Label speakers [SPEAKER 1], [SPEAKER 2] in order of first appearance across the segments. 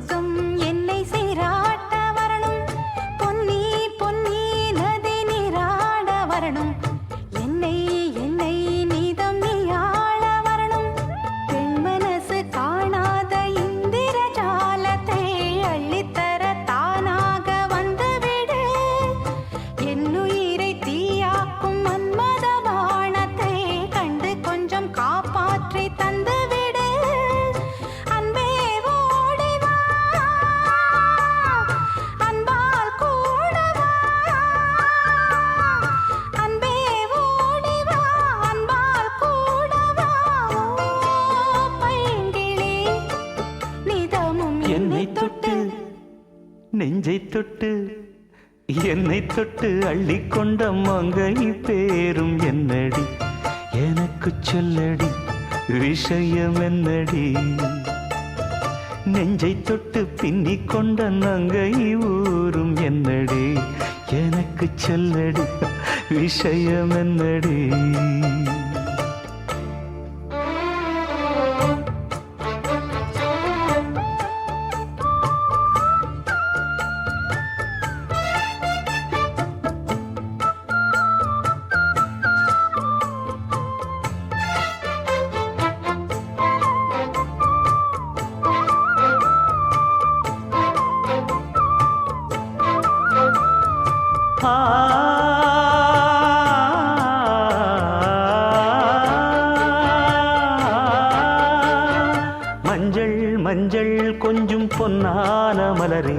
[SPEAKER 1] சொர்க்கம் என்னை சீராட்ட வரணும், பொன்னி பொன்னி நதி நீராட வரணும், என்னை என்னை நீதம் நீயாள வரணும். பெண் மனசு காணாத இந்திர ஜாலத்தை அள்ளித்தர தானாக வந்துவிடு. என்னுயிரை தீயாக்கும் மன்மத பாணத்தை கண்டு கொஞ்சம் காப்பாற்றி தந்துவிடு. அன்பே ஓடிவா, அன்பால் கூடவா. அன்பே ஓடிவா, அன்பால் கூடவா. பைங்கிளி நிதமும்
[SPEAKER 2] என்னை தொட்டு நெஞ்சை தொட்டு என்னை தொட்டு அள்ளிக்கொண்ட மங்கை பேரும் என்னடி, எனக்கு சொல்லடி விஷயம் என்னடி. நெஞ்சை தொட்டு பின்னிக் கொண்ட நங்கை ஊரும் என்னடி, எனக்கு சொல்லடி விஷயம் என்னடி. மஞ்சள் மஞ்சள் கொஞ்சம் பொன்னான மலரே,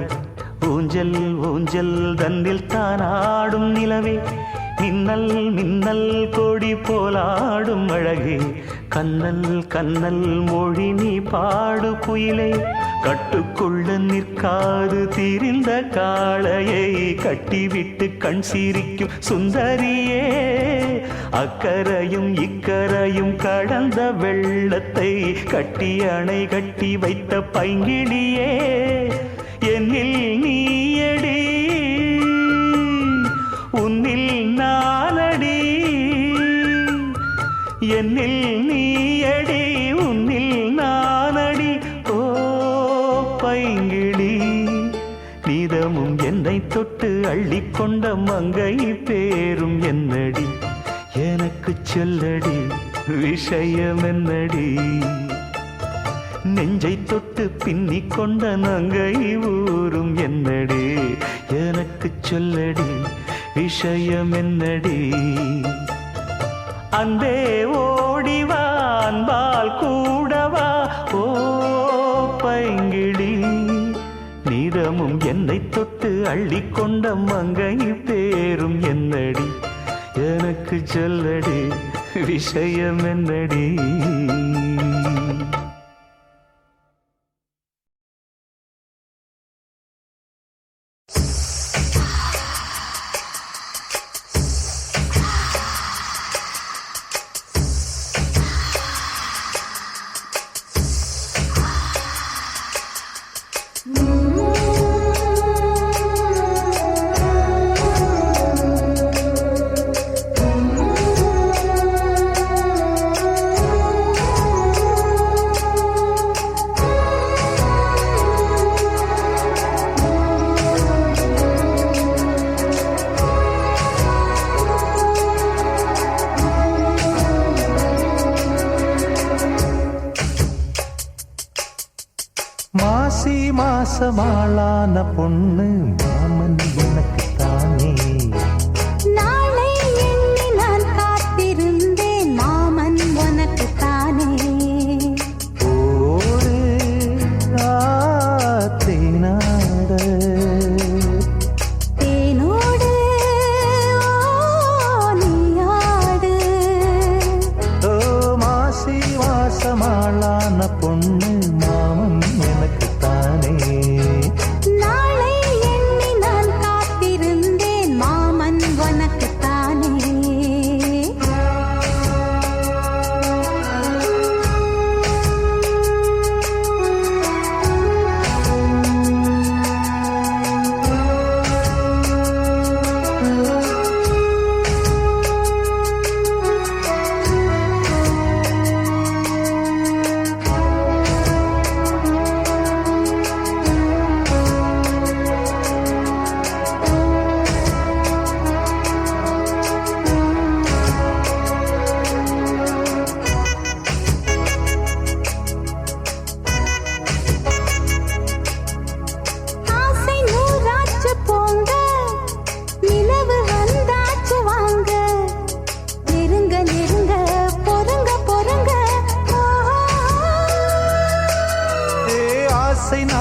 [SPEAKER 2] ஊஞ்சல் ஊஞ்சல் தன்னில் தானாடும் நிலவே, மின்னல் மின்னல் கொடி போலாடும் அழகே, கண்ணல் கண்ணல் மொழி நீ பாடு குயிலே. கட்டுக்குள்ள நிற்காது திரிந்த காளையை கட்டிவிட்டு கண் சிரிக்கும் சுந்தரியே, அக்கரையும் இக்கரையும் கடந்த வெள்ளத்தை கட்டி அணை கட்டி வைத்த பைங்கிளியே. என்னில் நீயடி உன்னில் நானடி, என்னில் நீயடி உன்னில் நானடி. ஓ பைங்கிளி நீதமும் என்னை தொட்டு அள்ளிக்கொண்ட மங்கை பேரும் என்னடி, எனக்கு சொல்லடி விஷயம் என்னடி. நெஞ்சை தொட்டு பின்னிக் கொண்ட நங்கை ஊரும் என்னடி, எனக்கு சொல்லடி விஷயம் என்னடி. அன்பே ஓடிவா, அன்பால் கூடவா. ஓ பைங்கிளி நீதமும் என்னை தொட்டு அள்ளிக்கொண்ட மங்கை பேரும் என்னடி, எனக்கு சொல்லடி விஷயம் என்னடி.
[SPEAKER 3] மாசி மாசமாளான பொண்ணு மாமன் எனக்கு தானே.
[SPEAKER 1] நாளை எண்ணி நான் காத்திருந்தேன், மாமன் உனக்கு தானே.
[SPEAKER 3] ஓடு தேனாட
[SPEAKER 1] தேனோடு நீயாடு.
[SPEAKER 3] ஓ மாசி மாசமாளான பொண்ணு மாமன் எனக்கு தானே.
[SPEAKER 1] நாளை எண்ணி நான் காத்திருந்தேன், மாமன்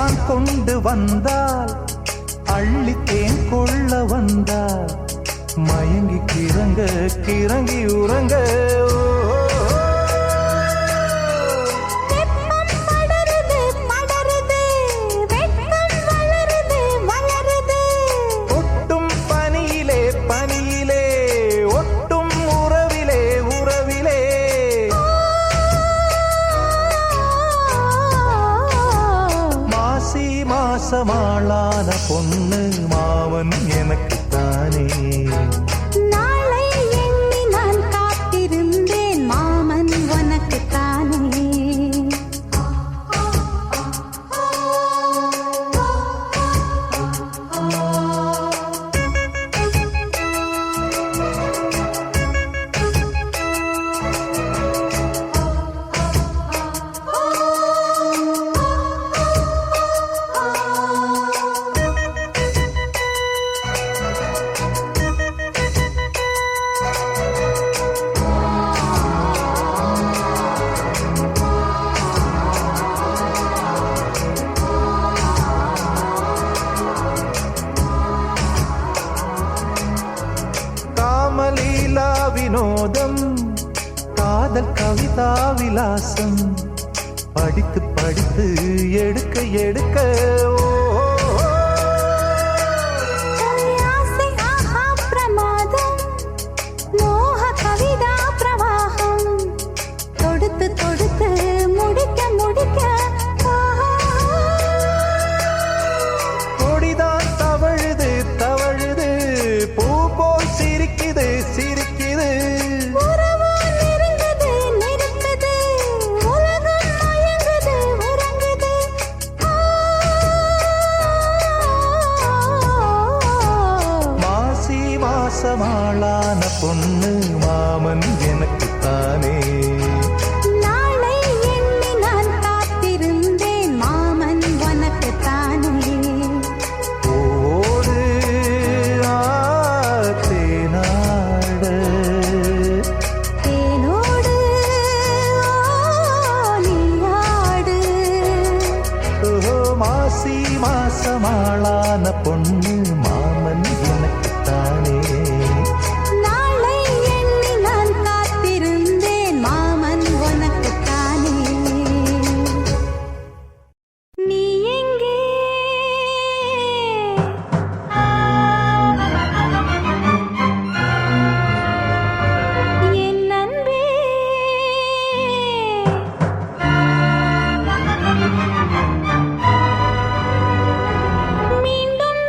[SPEAKER 3] நான் கொண்டு வந்தால் அள்ளித்தேன் கொள்ள வந்தால் மயங்கி கிறங்க கிறங்கி உறங்க ஓ,
[SPEAKER 1] வெப்பம் படருது படருது வெட்கம் வளருது வளருது
[SPEAKER 3] ஒட்டும் பனியிலே பனியிலே ஒட்டும் உறவிலே உறவிலே மாசி மாசமாளான பொண்ணு மாமன் எனக்குத்தானே
[SPEAKER 1] நாளை எண்ணி நான் காத்திருந்தேன் மாமன் உனக்குத்தானே
[SPEAKER 3] காமலீலா வினோதம் காதல் கவிதா விலாசம் படித்து படித்து எடுக்க எடுக்க ஓ,
[SPEAKER 1] ஆசை ஆஹா பிரமாதம் மோக கவிதா பிரவாகம் தொடுத்து தொடுத்து முடிக்க முடிக்க ஆஹா.
[SPEAKER 3] கொடிதான் தவழுது தவழுது பூ போல் சிரிக்குது சிரிக்குது
[SPEAKER 1] உறவோ நெருங்குது நெருங்குது உலகம் மயங்குது உறங்குது
[SPEAKER 3] மாசி மாசமாளான பொண்ணு மாமன் எனக்குத்தானே
[SPEAKER 1] நாளை எண்ணி நான் காத்திருந்தேன் மாமன் உனக்குத்தானே
[SPEAKER 3] ஓடு தேனாட
[SPEAKER 1] தேனோடு நீயாடு
[SPEAKER 3] மாசி மாசமாளான பொண்ணு மாமன் எனக்குத்தானே
[SPEAKER 1] நாளை எண்ணி நான் காத்திருந்தேன் மாமன் உனக்குத்தானே நீ எங்கே என் அன்பே மீண்டும்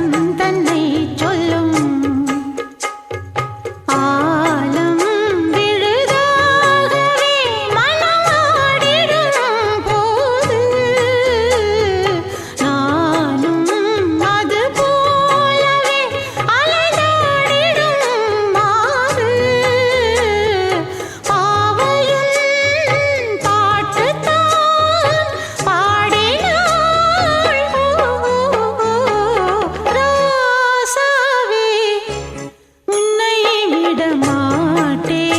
[SPEAKER 1] பருவம் தன்னை சொல்லும் ஆலம் விழுதாகவே மனமாடிடும் போது நானும் அது போலவே அலைந்தாடிடும் மாறு பாவையின் பாட்டுத்தான் பாடினாள் ராசாவே உன்னை விட மாட்டேன்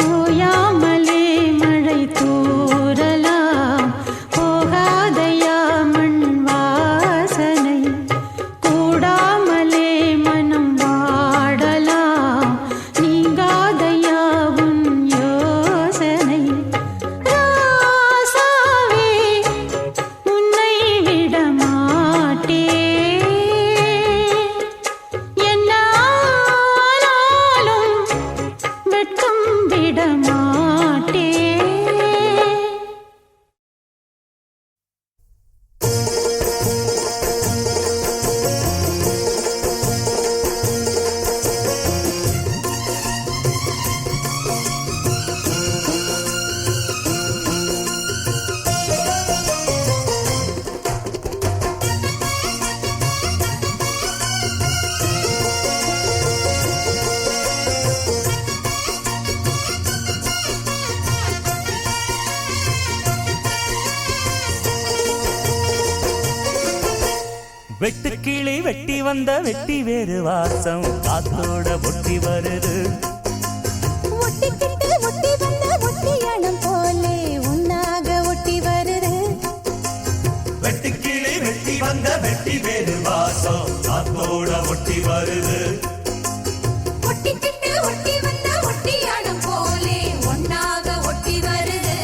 [SPEAKER 1] ஓயாமலே மழை தூறலாம் போகாதையா மண் வாசனை கூடாமலே மனம் வாடலாம் நீங்காதையா உன் யோசனை ராசாவே உன்னை விட மாட்டேன் என்ன ஆனாலும் வெட்கம் விட மாட்டேன்
[SPEAKER 2] வெட்டுக்கிளி வெட்டி வந்த வெட்டி வேறு வாசம் காத்தோட ஒட்டி வருது
[SPEAKER 1] ஒட்டிக்கிட்டு ஒட்டி வந்த ஒட்டியானம் போலே உன்னாக ஒட்டி வருது
[SPEAKER 2] வெட்டுக்கிளி வெட்டி வந்த வெட்டி வேறு வாசம் காத்தோட ஒட்டி வருது
[SPEAKER 1] ஒட்டிக்கிட்டு ஒட்டி வந்த ஒட்டியானம் போலே ஒன்னாக ஒட்டி வருது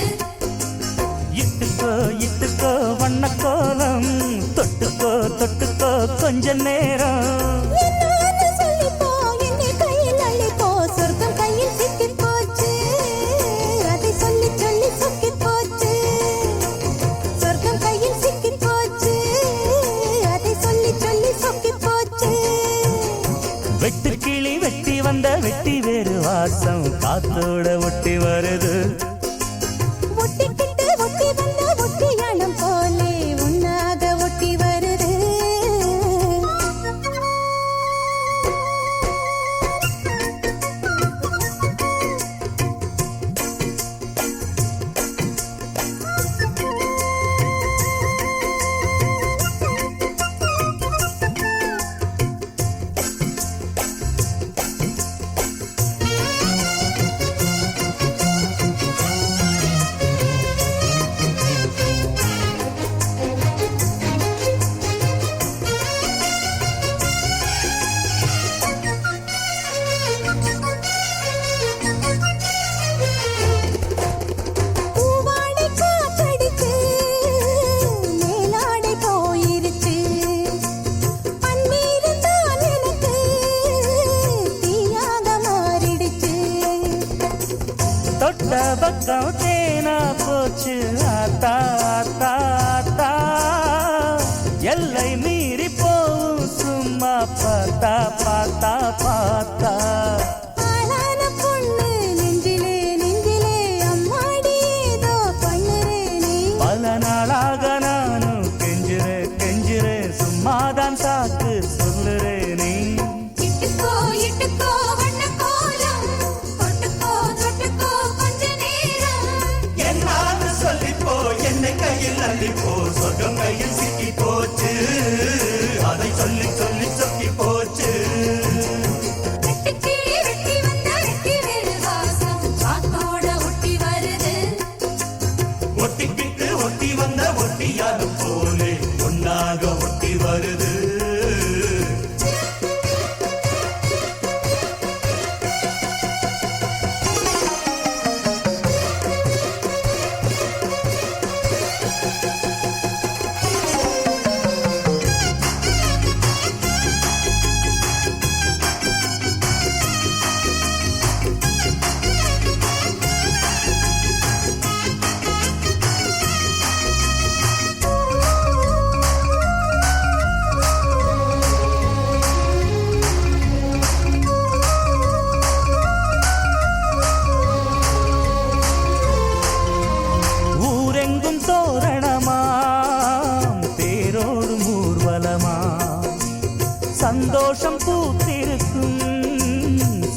[SPEAKER 2] இட்டுக்கோ இட்டுக்கோ வண்ணக்கோலம் தொட்டுக்கோ தொட்டுக்கோ கொஞ்ச நேரம்
[SPEAKER 1] என்னன்னு சொல்லிப்போ என்னை கையில் அள்ளிப்போ சொர்க்கம் கையில் சிக்கிப் போச்சு அதை சொல்லி சொல்லி சொக்கிப் போச்சு சொர்க்கம் கையில் சிக்கிப் போச்சு அதை சொல்லி சொல்லி சொக்கிப் போச்சு
[SPEAKER 2] வெட்டுக்கிளி வெட்டி வந்த வெட்டி வேறு வாசம் காத்தோட ஒட்டி வருது
[SPEAKER 1] ஒட்டிக்கிட்டு ஒட்டி வந்த ஒட்டியானம் போலே உன்னாக ஒட்டி வருது பூவாடை காற்றடிச்சு மேலாடை போயிருச்சு பன்னீர் தான் எனக்கு தீயாக மாறிடுச்சு
[SPEAKER 2] தொட்ட பக்கம் தேனா போச்சு ஆத்தா ஆத்தா ஆத்தா எல்லை மீறி போவும் சும்மா பார்த்தா பார்த்தா பார்த்தா
[SPEAKER 1] ஆளான பொண்ணு நெஞ்சிலே நெஞ்சிலே அம்மாடி ஏதோ பண்ணுறே நீ
[SPEAKER 2] பல நாளாக நானும் கெஞ்சுறேன் கெஞ்சுறேன் சும்மாதான் சாக்கு சொல்லுறேன் நீ
[SPEAKER 1] இட்டுக்கோ இட்டுக்கோ வண்ண கோலம் தொட்டுக்கோ தொட்டுக்கோ கொஞ்ச நேரம்
[SPEAKER 2] என்னான்னு சொல்லிப்போ என்னை கையில் அள்ளிப்போ சொர்க்கம் கையில் சிக்கி போச்சு அதை சொல்லி சொல்லி சொக்கி போச்சு
[SPEAKER 1] வெட்டுக்கிளி வெட்டி வந்த வெட்டி வேறு வாசம் காத்தோட ஒட்டி வருது
[SPEAKER 2] ஒட்டிக்கிட்டு ஒட்டி வந்த ஒட்டியாது போலே ஒன்னாக ஒட்டி வருது
[SPEAKER 3] தாளமா சந்தோஷம் பூத்திருக்கும்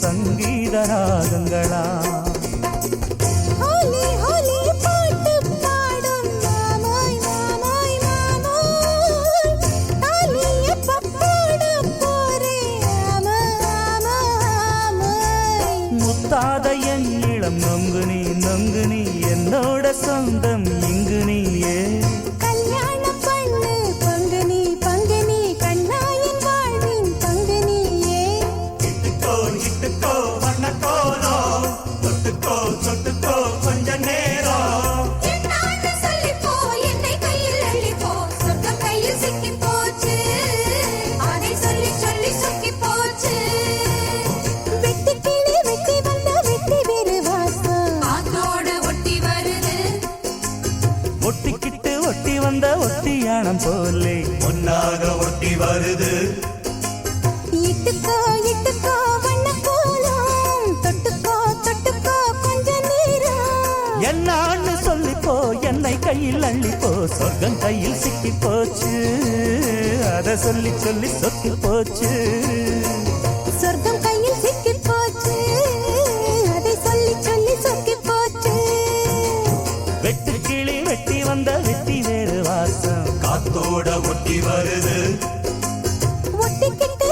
[SPEAKER 3] சங்கீத ராகங்களா
[SPEAKER 1] ஹோலி ஹோலி பாட்டு பாடும் மாமாய் மாமாய் மாமாய் தாலி எப்ப போட போறே ஆமா ஆமா ஆமாய்
[SPEAKER 3] முத்தாத என் இளம் நொங்கு நீ என்னோட சொந்தம் இங்கு நீயே
[SPEAKER 1] கல்யாணம் பண்ணு பங்கு நீ கண்ணாயின் வாழ்வின் பங்கு நீயே
[SPEAKER 2] இட்டுக்கோ இட்டுக்கோ வண்ணக்கோலோ தொட்டுக்கோ தொட்டுக்கோ கொஞ்ச நேரம்
[SPEAKER 1] என்னான்னு சொல்லிப்போ என்னை கையில் அள்ளிப்போ சொர்க்கம் கையில் சிக்கி போச்சு அதை சொல்லி சொல்லி சொக்கி போச்சு வெட்டி கிளி வெட்டி வந்த வெட்டி வேறு வாசம் காத்தோட ஒட்டி வருது
[SPEAKER 3] ஒட்டிக்கிட்டு ஒட்டி வந்த ஒட்டியானம் போலே
[SPEAKER 2] ஒன்னாக ஒட்டி வருது
[SPEAKER 1] இட்டுக்கோ இட்டுக்கோ வண்ண கோலம் தொட்டுக்கோ தொட்டுக்கோ கொஞ்ச நேரம்
[SPEAKER 3] என்னான்னு சொல்லிப்போ என்னை கையில் அள்ளிப்போ சொர்க்கம் கையில் சிக்கி போச்சு அத சொல்லி சொல்லி சொக்கி போச்சு
[SPEAKER 1] சொர்க்கம் கையில் சிக்கி போச்சு அதை சொல்லி சொல்லி சொக்கி போச்சு
[SPEAKER 3] வெட்டு கிளி வெட்டி வந்த வெட்டி வேறு வாசம்
[SPEAKER 2] காத்தோட ஒட்டி வருது
[SPEAKER 1] ஒட்டிக்கிட்டு